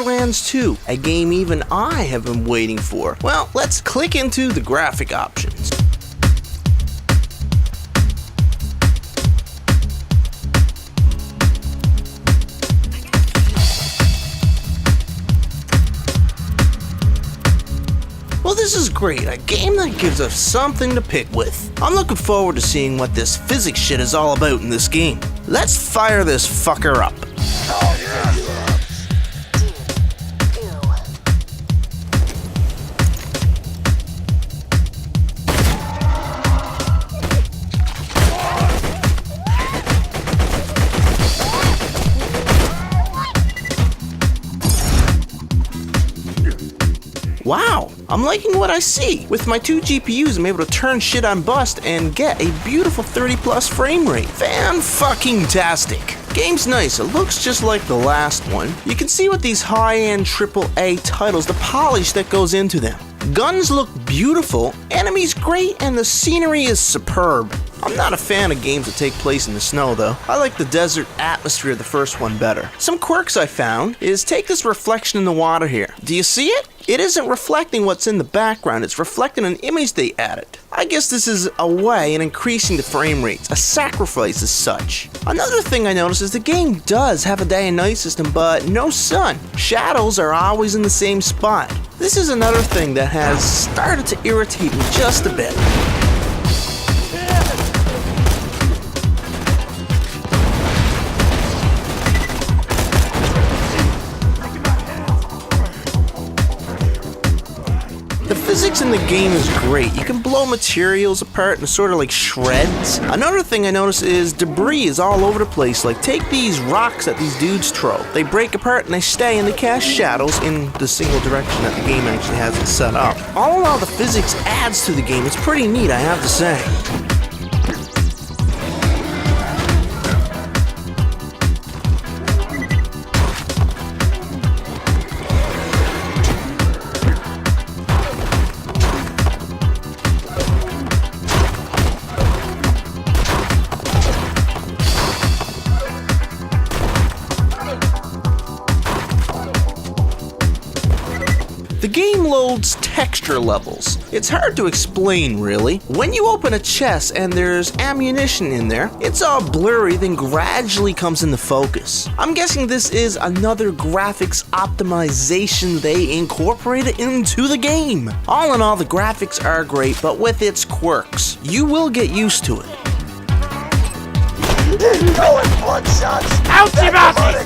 Borderlands 2, a game even I have been waiting for. Well, let's click into the graphic options. Well, this is great, a game that gives us something to pick with. I'm looking forward to seeing what this physics shit is all about in this game. Let's fire this fucker up. Wow, I'm liking what I see. With my 2 GPUs, I'm able to turn shit on bust and get a beautiful 30+ frame rate. Fan-fucking-tastic. Game's nice, it looks just like the last one. You can see with these high-end AAA titles the polish that goes into them. Guns look beautiful, enemies great, and the scenery is superb. I'm not a fan of games that take place in the snow though. I like the desert atmosphere of the first one better. Some quirks I found is take this reflection in the water here. Do you see it? It isn't reflecting what's in the background, it's reflecting an image they added. I guess this is a way in increasing the frame rates, a sacrifice as such. Another thing I noticed is the game does have a day and night system, but no sun. Shadows are always in the same spot. This is another thing that has started to irritate me just a bit. The physics in the game is great. You can blow materials apart in sort of like shreds. Another thing I noticed is debris is all over the place. Like take these rocks that these dudes throw. They break apart and they stay and they cast shadows in the single direction that the game actually has it set up. All in all, the physics adds to the game. It's pretty neat, I have to say. The game loads texture levels. It's hard to explain really. When you open a chest and there's ammunition in there, it's all blurry then gradually comes into focus. I'm guessing this is another graphics optimization they incorporated into the game. All in all, the graphics are great, but with its quirks. You will get used to it. Ouchie bouncy!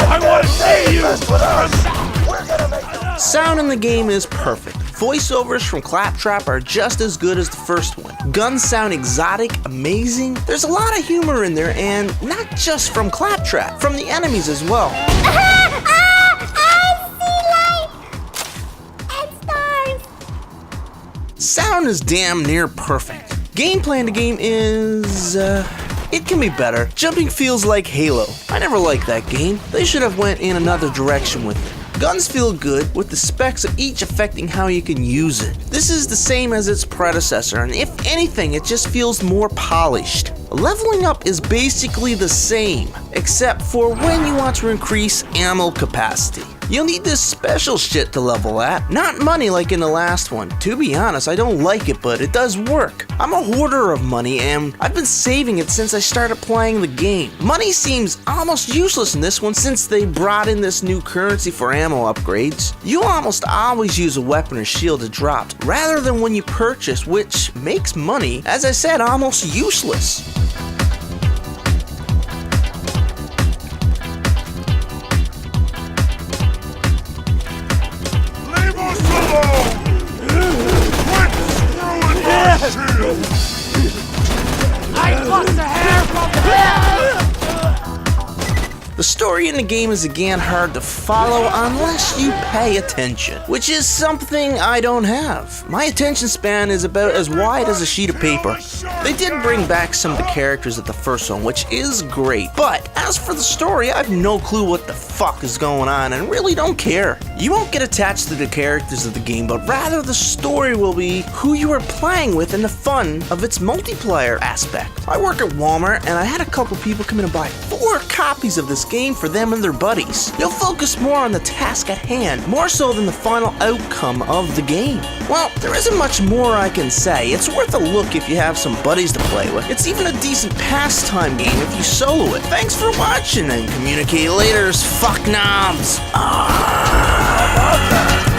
I want to see you! Sound in the game is perfect. Voiceovers from Claptrap are just as good as the first one. Guns sound exotic, amazing. There's a lot of humor in there, and not just from Claptrap, from the enemies as well. I see light and stars. Sound is damn near perfect. Gameplay in the game is, it can be better. Jumping feels like Halo. I never liked that game. They should have went in another direction with it. Guns feel good, with the specs of each affecting how you can use it. This is the same as its predecessor, and if anything, it just feels more polished. Leveling up is basically the same, except for when you want to increase ammo capacity. You'll need this special shit to level at, not money like in the last one. To be honest, I don't like it, but it does work. I'm a hoarder of money, and I've been saving it since I started playing the game. Money seems almost useless in this one since they brought in this new currency for ammo upgrades. You almost always use a weapon or shield to drop, rather than when you purchase, which makes money, as I said, almost useless. I lost the hair from the The story in the game is again hard to follow unless you pay attention, which is something I don't have. My attention span is about as wide as a sheet of paper. They did bring back some of the characters of the first one, which is great, but as for the story, I have no clue what the fuck is going on and really don't care. You won't get attached to the characters of the game, but rather the story will be who you are playing with and the fun of its multiplayer aspect. I work at Walmart and I had a couple people come in and buy 4 copies of this game for them and their buddies. You'll focus more on the task at hand, more so than the final outcome of the game. Well, there isn't much more I can say. It's worth a look if you have some buddies to play with. It's even a decent pastime game if you solo it. Thanks for watching and communicate later, fuck knobs. How about that?